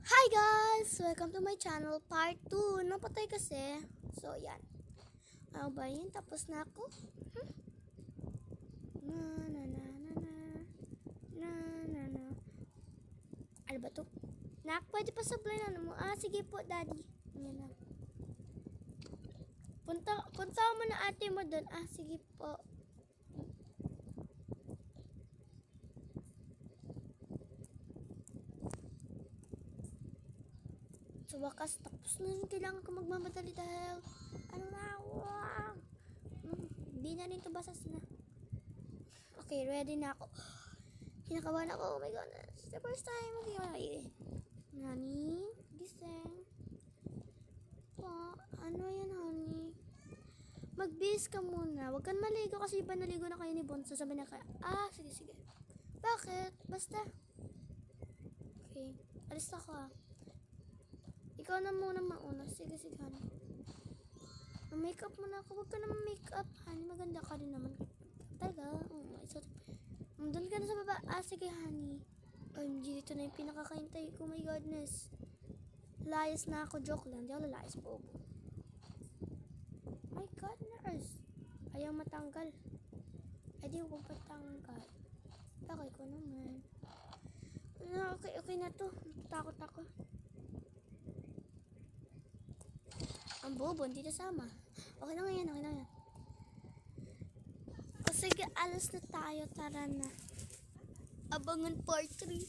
Hi guys! Welcome to my channel, part 2. Napatay kasi. So, yan. Ano ba yun? Tapos na ako. Na na na na na. Na na na. Ano ba to? Nak, pwede pa sablay na mo. Sige po, daddy. Yan na. Punta mo na ate mo doon. Sige po. Sa wakas, tapos na rin. Kailangan ko magmamadali dahil hindi na rin to basas na. Okay, ready na ako. Kinakabahan ako. Oh my goodness. The first time. Okay. Nani? Gising. Ano yan, honey? Magbihis ka muna. Huwag kang maligo kasi iba naligo na kayo ni Bonso. Sabi na kayo, sige. Bakit? Basta. Okay. Alis ako. Ikaw na muna mauna. Sige, honey. Makeup muna ako. Huwag ka naman makeup, honey. Maganda ka rin naman. Talaga. Doon ka na sa baba. Sige, honey. OMG, dito na yung pinakakaintay ko. Oh my godness. Layas na ako. Joke lang. Di ako lalayas po. My godness. Ayaw matanggal. Di ko patanggal. Okay ko naman. Okay na to. Takot ako. Ang bobo, hindi kasama. Okay na yan. Sige, alas na tayo. Tara na. Abangan part 3.